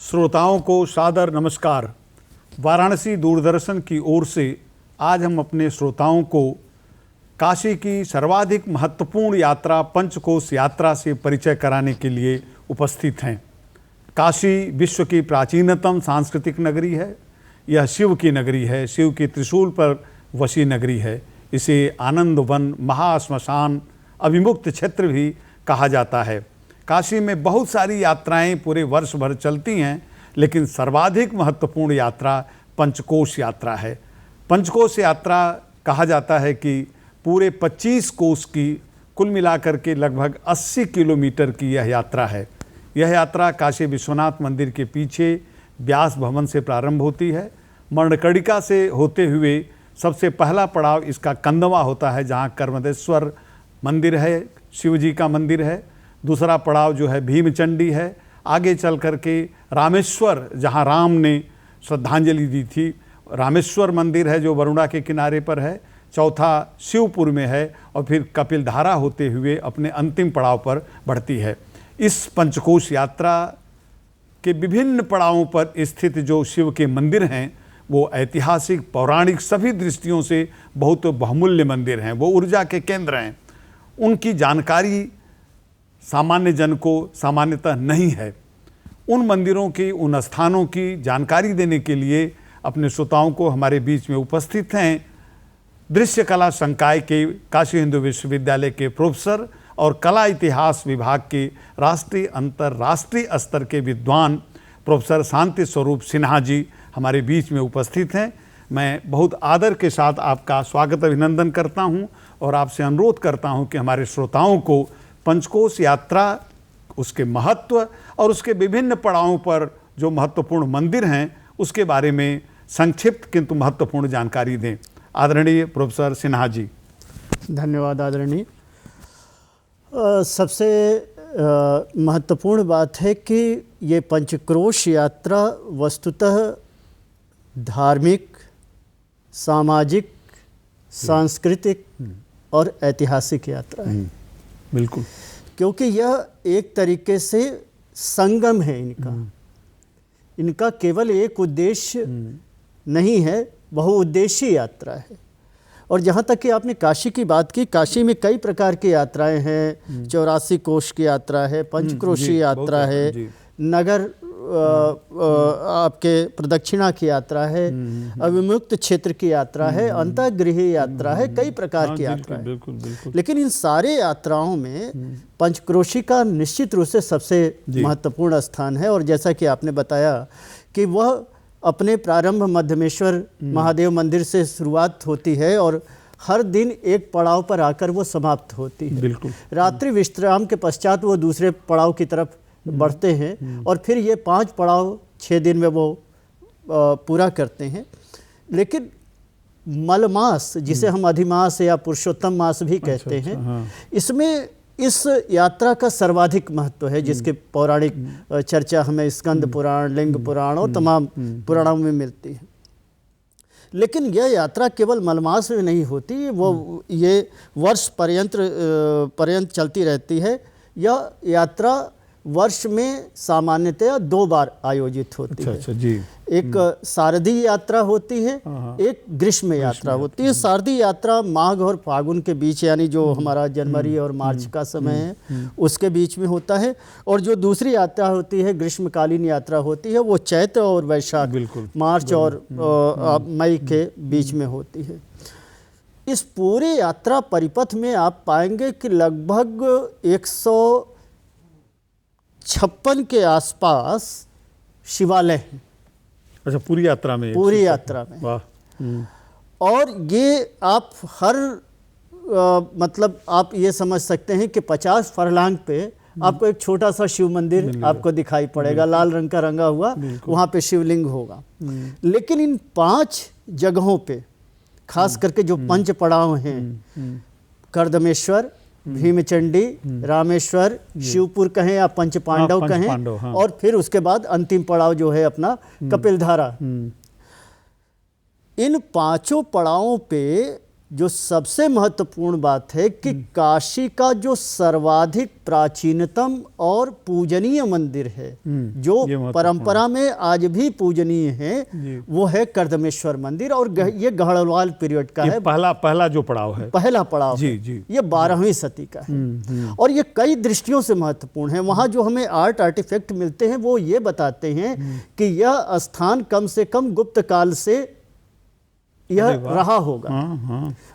श्रोताओं को सादर नमस्कार। वाराणसी दूरदर्शन की ओर से आज हम अपने श्रोताओं को काशी की सर्वाधिक महत्वपूर्ण यात्रा पंचकोश यात्रा से परिचय कराने के लिए उपस्थित हैं। काशी विश्व की प्राचीनतम सांस्कृतिक नगरी है। यह शिव की नगरी है, शिव की त्रिशूल पर वसी नगरी है। इसे आनंद वन, महाश्मशान, अभिमुक्त क्षेत्र भी कहा जाता है। काशी में बहुत सारी यात्राएं पूरे वर्ष भर चलती हैं, लेकिन सर्वाधिक महत्वपूर्ण यात्रा पंचकोश यात्रा है। पंचकोश यात्रा कहा जाता है कि पूरे 25 कोस की कुल मिलाकर के लगभग 80 किलोमीटर की यह यात्रा है। यह यात्रा काशी विश्वनाथ मंदिर के पीछे व्यास भवन से प्रारंभ होती है। मर्णकर्णिका से होते हुए सबसे पहला पड़ाव इसका कंदवा होता है, जहाँ कर्मदेश्वर मंदिर है, शिव जी का मंदिर है। दूसरा पड़ाव जो है भीमचंडी है। आगे चल कर के रामेश्वर, जहाँ राम ने श्रद्धांजलि दी थी, रामेश्वर मंदिर है जो वरुणा के किनारे पर है। चौथा शिवपुर में है और फिर कपिलधारा होते हुए अपने अंतिम पड़ाव पर बढ़ती है। इस पंचकोश यात्रा के विभिन्न पड़ावों पर स्थित जो शिव के मंदिर हैं वो ऐतिहासिक, पौराणिक, सभी दृष्टियों से बहुत बहुमूल्य मंदिर हैं। वो ऊर्जा के केंद्र हैं। उनकी जानकारी सामान्य जन को सामान्यतः नहीं है। उन मंदिरों की, उन स्थानों की जानकारी देने के लिए अपने श्रोताओं को हमारे बीच में उपस्थित हैं दृश्य कला संकाय के काशी हिंदू विश्वविद्यालय के प्रोफेसर और कला इतिहास विभाग के राष्ट्रीय अंतर्राष्ट्रीय स्तर के विद्वान प्रोफेसर शांति स्वरूप सिन्हा जी हमारे बीच में उपस्थित हैं। मैं बहुत आदर के साथ आपका स्वागत अभिनंदन करता हूं और आपसे अनुरोध करता हूं कि हमारे श्रोताओं को पंचकोश यात्रा, उसके महत्व और उसके विभिन्न पड़ावों पर जो महत्वपूर्ण मंदिर हैं उसके बारे में संक्षिप्त किंतु महत्वपूर्ण जानकारी दें। आदरणीय प्रोफेसर सिन्हा जी। धन्यवाद आदरणीय। सबसे महत्वपूर्ण बात है कि ये पंचक्रोश यात्रा वस्तुतः धार्मिक, सामाजिक, सांस्कृतिक और ऐतिहासिक यात्रा है। बिल्कुल, क्योंकि यह एक तरीके से संगम है इनका केवल एक उद्देश्य नहीं है, बहुउद्देशीय यात्रा है। और जहाँ तक कि आपने काशी की बात की, काशी में कई प्रकार की यात्राएं हैं। 84 कोश की यात्रा है, पंचक्रोशी यात्रा है, नगर आपके प्रदक्षिणा की यात्रा है, अविमुक्त क्षेत्र की यात्रा है, अंतःगृही यात्रा है, कई प्रकार की यात्रा है। लेकिन इन सारे यात्राओं में पंचक्रोशी का निश्चित रूप से सबसे महत्वपूर्ण स्थान है। और जैसा कि आपने बताया कि वह अपने प्रारंभ मध्यमेश्वर महादेव मंदिर से शुरुआत होती है और हर दिन एक पड़ाव पर आकर वो समाप्त होती है। बिल्कुल। रात्रि विश्राम के पश्चात वो दूसरे पड़ाव की तरफ बढ़ते हैं और फिर ये 5 पड़ाव 6 दिन में वो पूरा करते हैं। लेकिन मलमास, जिसे हम अधिमास या पुरुषोत्तम मास भी कहते हैं, हाँ। इसमें इस यात्रा का सर्वाधिक महत्व है, जिसके पौराणिक चर्चा हमें स्कंद पुराण, लिंग पुराण और तमाम पुराणों में मिलती है। लेकिन यह यात्रा केवल मलमास में नहीं होती, वो ये वर्ष पर्यंत चलती रहती है। यह यात्रा वर्ष में सामान्यतया 2 बार आयोजित होती है। अच्छा जी। एक शारदीय यात्रा होती है, एक ग्रीष्म यात्रा होती है। शारदीय यात्रा माघ और फागुन के बीच, यानी जो हमारा जनवरी और मार्च का समय है, उसके बीच में होता है। और जो दूसरी यात्रा होती है, ग्रीष्मकालीन यात्रा होती है, वो चैत्र और वैशाख, मार्च और मई के बीच में होती है। इस पूरे यात्रा परिपथ में आप पाएंगे कि लगभग 156 के आसपास शिवालय हैं। अच्छा, पूरी यात्रा में? पूरी यात्रा में। वाह। और ये आप हर मतलब आप ये समझ सकते हैं कि 50 फरलांग पे आपको एक छोटा सा शिव मंदिर आपको दिखाई पड़ेगा, लाल रंग का रंगा हुआ, वहाँ पे शिवलिंग होगा। लेकिन इन 5 जगहों पे खास करके जो पंच पड़ाव हैं, कर्दमेश्वर, भीमचंडी, रामेश्वर, शिवपुर कहें या पंच पांडव कहें, हाँ। और फिर उसके बाद अंतिम पड़ाव जो है अपना कपिलधारा। इन 5 पड़ावों पे जो सबसे महत्वपूर्ण बात है कि काशी का जो सर्वाधिक प्राचीनतम और पूजनीय मंदिर है, जो परंपरा में आज भी पूजनीय है, वो है कर्दमेश्वर मंदिर। और ये गढ़वाल पीरियड का है, पहला जो पड़ाव है, पहला पड़ाव जी, है। जी। ये 12वीं सदी का है और ये कई दृष्टियों से महत्वपूर्ण है। वहाँ जो हमें आर्टिफैक्ट मिलते हैं वो ये बताते हैं कि यह स्थान कम से कम गुप्त काल से यह रहा होगा।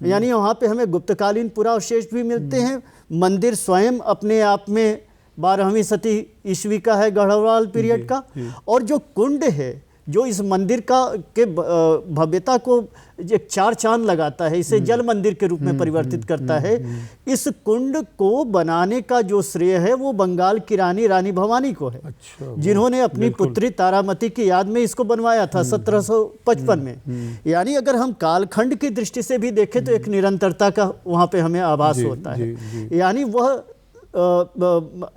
यानी वहाँ पे हमें गुप्तकालीन पुरावशेष भी मिलते हैं। मंदिर स्वयं अपने आप में 12वीं सदी ईस्वी का है, गढ़वाल पीरियड का। और जो कुंड है, जो इस मंदिर का के भव्यता को एक चार चांद लगाता है, इसे जल मंदिर के रूप में परिवर्तित करता है। इस कुंड को बनाने का जो श्रेय है वो बंगाल की रानी भवानी को है। अच्छा, जिन्होंने अपनी पुत्री तारामती की याद में इसको बनवाया था 1755 में। यानी अगर हम कालखंड की दृष्टि से भी देखें तो एक निरंतरता का वहाँ पे हमें आभास होता है। यानी वह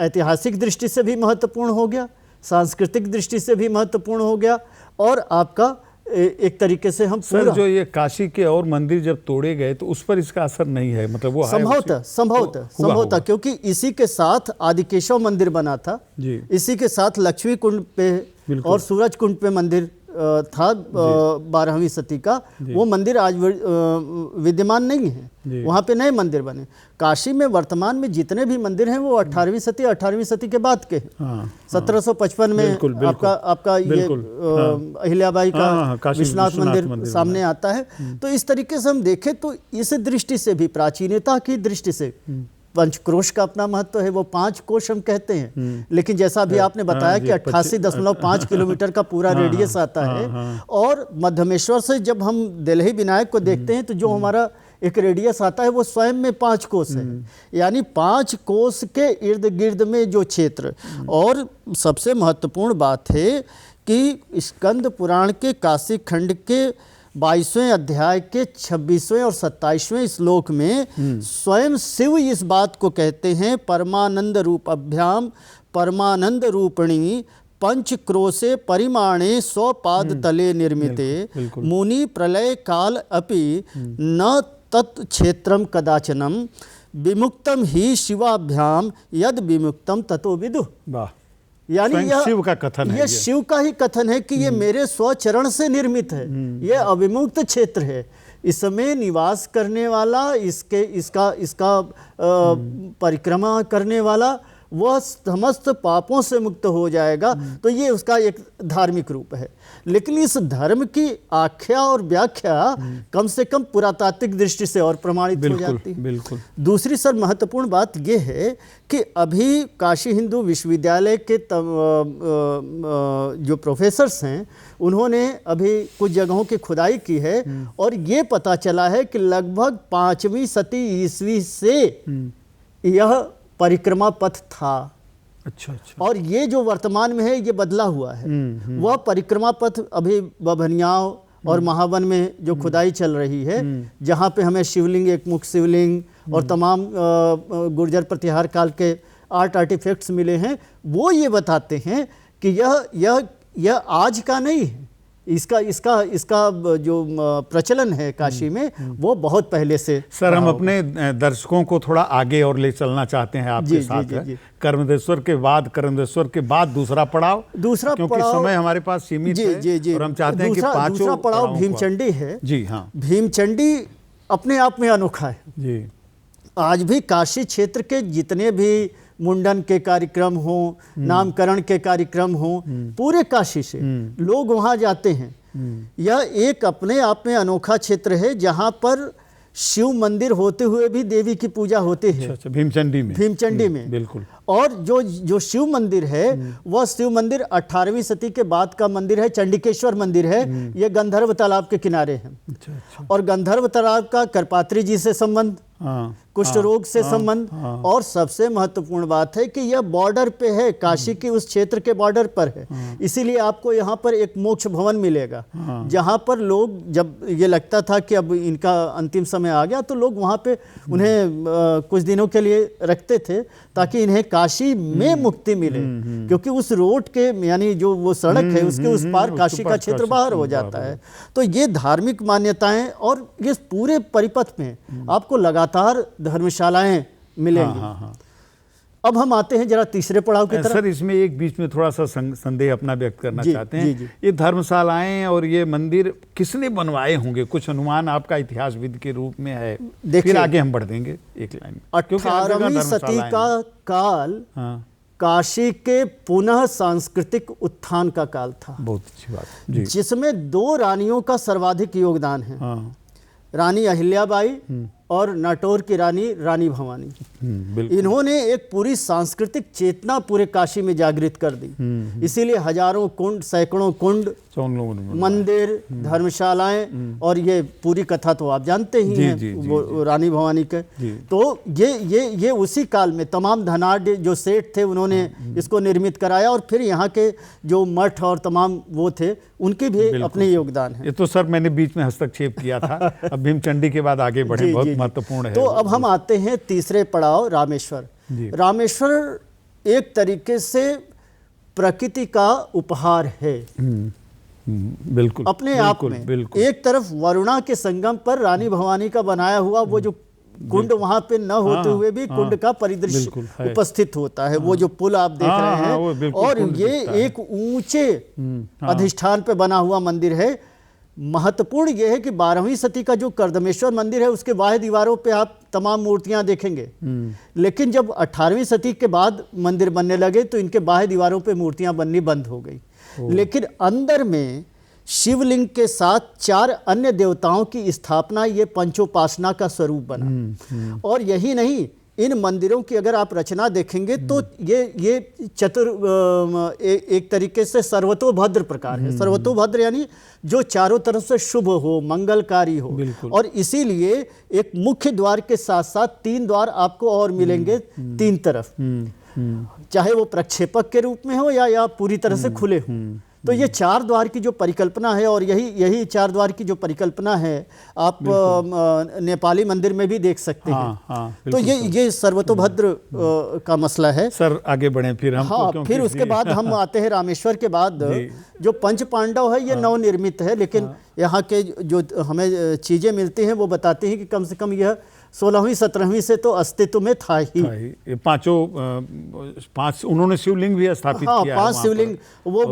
ऐतिहासिक दृष्टि से भी महत्वपूर्ण हो गया, सांस्कृतिक दृष्टि से भी महत्वपूर्ण हो गया, और आपका एक तरीके से हम सर जो ये काशी के और मंदिर जब तोड़े गए तो उस पर इसका असर नहीं है, मतलब वो संभवतः क्योंकि इसी के साथ आदिकेशव मंदिर बना था जी। इसी के साथ लक्ष्मी कुंड पे और सूरज कुंड पे मंदिर था 12वीं सदी का। वो मंदिर आज विद्यमान नहीं है, वहाँ पे नए मंदिर बने। काशी में वर्तमान में जितने भी मंदिर हैं वो 18वीं सदी के बाद के हैं। 1755 में आपका ये अहिल्याबाई का विश्वनाथ मंदिर सामने आता है। तो इस तरीके से हम देखें तो इस दृष्टि से भी, प्राचीनता की दृष्टि से, पंचक्रोश का अपना महत्व है। वो 5 कोश हम कहते हैं, लेकिन जैसा अभी आपने बताया कि 88.5 किलोमीटर का पूरा रेडियस आता है। और मध्यमेश्वर से जब हम दिल्ली विनायक को देखते हैं तो जो हमारा एक रेडियस आता है वो स्वयं में 5 कोस है। यानी 5 कोस के इर्द गिर्द में जो क्षेत्र। और सबसे महत्वपूर्ण बात है कि स्कंद पुराण के काशी खंड के 22वें अध्याय के 26वें और 27वें श्लोक में स्वयं शिव इस बात को कहते हैं, परमानंद रूप अभ्याम परमानंद रूपिणी पंचक्रोशे परिमाणे 100 पाद तले निर्मिते मुनि प्रलय काल अपि न तत् क्षेत्रम कदाचनम विमुक्तम ही शिवाभ्याम यद विमुक्तम ततो विदु। यानी यह शिव का कथन है, यह शिव का ही कथन है कि ये मेरे स्वचरण से निर्मित है, यह अविमुक्त क्षेत्र है। इसमें निवास करने वाला, इसका परिक्रमा करने वाला वह समस्त पापों से मुक्त हो जाएगा। तो ये उसका एक धार्मिक रूप है। लेकिन इस धर्म की आख्या और व्याख्या कम से कम पुरातात्विक दृष्टि से और प्रमाणित हो जाती है। बिल्कुल। दूसरी सर महत्वपूर्ण बात यह है कि अभी काशी हिंदू विश्वविद्यालय के जो प्रोफेसर्स हैं उन्होंने अभी कुछ जगहों की खुदाई की है और ये पता चला है कि लगभग 5वीं सदी ईस्वी से यह परिक्रमा पथ था। अच्छा। और ये जो वर्तमान में है ये बदला हुआ है। वह परिक्रमा पथ अभी बभनियाव और महावन में जो खुदाई चल रही है, जहाँ पे हमें शिवलिंग, एक मुख शिवलिंग और तमाम गुर्जर प्रतिहार काल के आर्टिफैक्ट्स मिले हैं, वो ये बताते हैं कि यह आज का नहीं है। इसका जो प्रचलन है काशी में वो बहुत पहले से। सर हम अपने दर्शकों को थोड़ा आगे और ले चलना चाहते हैं आपके साथ। कर्मदेश्वर के बाद दूसरा पड़ाव, क्योंकि समय हमारे पास सीमित है और हम चाहते हैं कि दूसरा पड़ाव भीमचंडी है। जी हाँ, भीमचंडी अपने आप में अनोखा है जी। आज भी काशी क्षेत्र के जितने भी मुंडन के कार्यक्रम हो, नामकरण के कार्यक्रम हो, पूरे काशी से लोग वहाँ जाते हैं। यह एक अपने आप में अनोखा क्षेत्र है जहाँ पर शिव मंदिर होते हुए भी देवी की पूजा होती है। अच्छा, भीमचंडी में बिल्कुल। और जो शिव मंदिर है वह शिव मंदिर 18वीं सदी के बाद का मंदिर है, चंडिकेश्वर मंदिर है। यह गंधर्व तालाब के किनारे है। अच्छा। और गंधर्व तालाब का करपात्री जी से संबंध, कुष्ठ रोग से संबंध, और सबसे महत्वपूर्ण बात है कि यह बॉर्डर पे है, काशी की उस क्षेत्र के बॉर्डर पर है। इसीलिए आपको यहाँ पर एक मोक्ष भवन मिलेगा, जहाँ पर लोग, जब ये लगता था कि अब इनका अंतिम समय आ गया, तो लोग वहाँ पे उन्हें कुछ दिनों के लिए रखते थे ताकि इन्हें काशी में मुक्ति मिले, क्योंकि उस रोड के यानी जो वो सड़क है उसके उस पार काशी का क्षेत्र बाहर हो जाता है। तो ये धार्मिक मान्यताएं, और ये पूरे परिपथ में आपको लगातार धर्मशालाएं मिलेंगी। अब हम आते हैं जरा तीसरे पड़ाव की तरफ। सर, इसमें एक बीच में थोड़ा सा संदेह अपना व्यक्त करना चाहते हैं। ये धर्मशालाएं और ये मंदिर किसने बनवाए होंगे? कुछ अनुमान आपका इतिहासविद के रूप में है, फिर आगे हम बढ़ देंगे एक लाइन में। 18वीं सदी का काल काशी के पुनः सांस्कृतिक उत्थान का काल था। बहुत अच्छी बात जी। जिसमें 2 रानियों का सर्वाधिक योगदान है, रानी अहिल्याबाई और नाटौर की रानी भवानी। इन्होंने एक पूरी सांस्कृतिक चेतना पूरे काशी में जागृत कर दी। इसीलिए हजारों कुंड, सैकड़ों कुंड, मंदिर, धर्मशालाएं, और ये पूरी कथा तो आप जानते ही हैं वो रानी भवानी के। तो ये उसी काल में तमाम धनाढ़ जो सेठ थे उन्होंने इसको निर्मित कराया, और फिर यहाँ के जो मठ और तमाम वो थे उनके भी अपने योगदान है। ये तो सर मैंने बीच में हस्तक्षेप किया था। अब भीमचंडी के बाद आगे बढ़े, बहुत महत्वपूर्ण है। तो अब हम आते हैं तीसरे पड़ाव, रामेश्वर। रामेश्वर एक तरीके से प्रकृति का उपहार है। बिल्कुल अपने आप में। एक तरफ वरुणा के संगम पर रानी भवानी का बनाया हुआ वो जो कुंड, वहां पे न होते हुए भी कुंड का परिदृश्य उपस्थित होता है। वो जो पुल आप देख रहे हैं, और ये एक ऊंचे अधिष्ठान पे बना हुआ मंदिर है। महत्वपूर्ण यह है कि 12वीं सदी का जो कर्दमेश्वर मंदिर है उसके बाह्य दीवारों पे आप तमाम मूर्तियां देखेंगे, लेकिन जब 18वीं सदी के बाद मंदिर बनने लगे तो इनके बाह्य दीवारों पे मूर्तियां बननी बंद हो गई। लेकिन अंदर में शिवलिंग के साथ 4 अन्य देवताओं की स्थापना, ये पंचोपासना का स्वरूप बना। और यही नहीं, इन मंदिरों की अगर आप रचना देखेंगे तो ये एक तरीके से सर्वतोभद्र प्रकार है। सर्वतोभद्र यानी जो चारों तरफ से शुभ हो, मंगलकारी हो। और इसीलिए एक मुख्य द्वार के साथ साथ 3 द्वार आपको और मिलेंगे 3 तरफ, चाहे वो प्रक्षेपक के रूप में हो या पूरी तरह से खुले हो। तो ये 4 द्वार की जो परिकल्पना है, और यही 4 द्वार की जो परिकल्पना है आप नेपाली मंदिर में भी देख सकते हैं। तो ये सर्वतोभद्र का मसला है। सर आगे बढ़े फिर हम। हाँ, फिर उसके बाद हम आते हैं रामेश्वर के बाद। जो पंच पांडव है ये नवनिर्मित है, लेकिन यहाँ के जो हमें चीजें मिलती हैं वो बताती हैं कि कम से कम यह 16वीं 17वीं से तो अस्तित्व में था ही। ये 5 उन्होंने शिवलिंग भी स्थापित किया। 5 शिवलिंग वो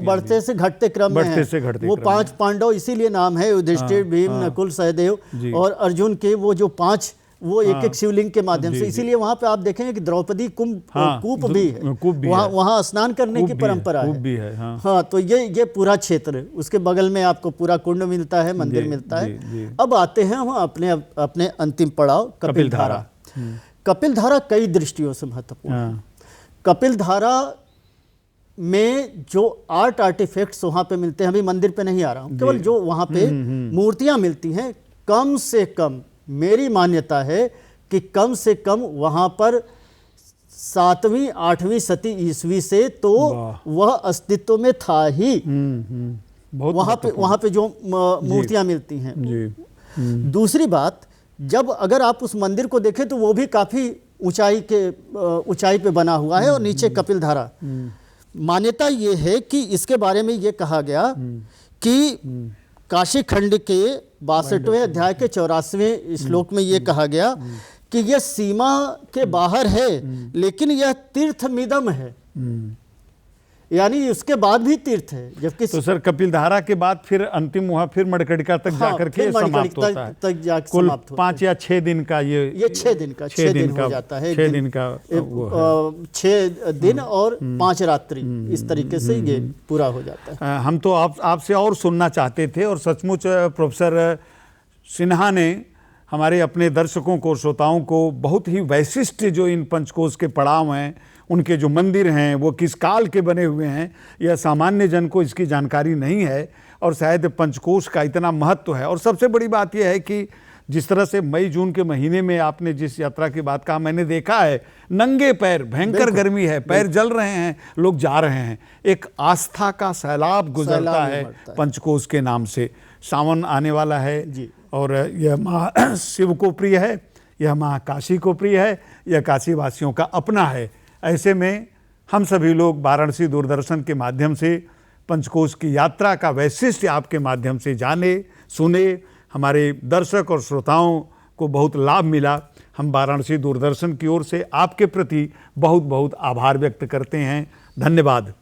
बढ़ते से घटते क्रम में है। वो 5 पांडव इसीलिए नाम है, युधिष्ठिर, भीम, नकुल, सहदेव और अर्जुन के वो जो 5 वो एक शिवलिंग के माध्यम से। इसीलिए वहां पे आप देखेंगे कि द्रौपदी कूप भी है, वहां स्नान करने की परंपरा है। हाँ, तो ये पूरा क्षेत्र, उसके बगल में आपको पूरा कुंड मिलता है, मंदिर मिलता है। अब आते हैं हम अपने अंतिम पड़ाव, कपिलधारा। कपिलधारा कई दृष्टियों से महत्वपूर्ण। कपिलधारा में जो आर्टिफैक्ट्स वहां पे मिलते हैं, अभी मंदिर पे नहीं आ रहा हूं, केवल जो वहां पे मूर्तियां मिलती हैं, कम से कम मेरी मान्यता है कि कम से कम वहां पर 7वीं 8वीं सदी ईस्वी से तो वह अस्तित्व में था ही। वहां पे जो मूर्तियां मिलती हैं। दूसरी बात, जब अगर आप उस मंदिर को देखें तो वो भी काफी ऊंचाई पे बना हुआ है, और नीचे कपिलधारा। मान्यता ये है कि इसके बारे में ये कहा गया कि काशी खंड के 62वें अध्याय के 84वें श्लोक में ये कहा गया कि यह सीमा के बाहर है, लेकिन यह तीर्थमिदम है, यानी उसके बाद भी तीर्थ है। जबकि तो सर कपिलधारा के बाद फिर अंतिम वहां फिर मणिकर्णिका तक जाकर के समाप्त होता है। तक जाकर समाप्त 5 या 6 दिन का ये 6 दिन का 6 दिन हो जाता है। 6 दिन का 6 दिन और 5 रात्रि, इस तरीके से ये पूरा हो जाता है। हम तो आपसे और सुनना चाहते थे, और सचमुच प्रोफेसर सिन्हा ने हमारे अपने दर्शकों को, श्रोताओं को बहुत ही वैशिष्ट जो इन पंचकोश के पड़ाव हैं, उनके जो मंदिर हैं वो किस काल के बने हुए हैं, यह सामान्य जन को इसकी जानकारी नहीं है, और शायद पंचकोश का इतना महत्व है। और सबसे बड़ी बात यह है कि जिस तरह से मई जून के महीने में आपने जिस यात्रा की बात कहा, मैंने देखा है नंगे पैर, भयंकर गर्मी है, पैर जल रहे हैं, लोग जा रहे हैं। एक आस्था का सैलाब गुजरता है पंचकोश के नाम से। सावन आने वाला है और यह माँ शिव को प्रिय है, यह माँ काशी को प्रिय है, यह काशी वासियों का अपना है। ऐसे में हम सभी लोग वाराणसी दूरदर्शन के माध्यम से पंचकोश की यात्रा का वैशिष्ट्य आपके माध्यम से जाने, सुने। हमारे दर्शक और श्रोताओं को बहुत लाभ मिला। हम वाराणसी दूरदर्शन की ओर से आपके प्रति बहुत बहुत आभार व्यक्त करते हैं। धन्यवाद।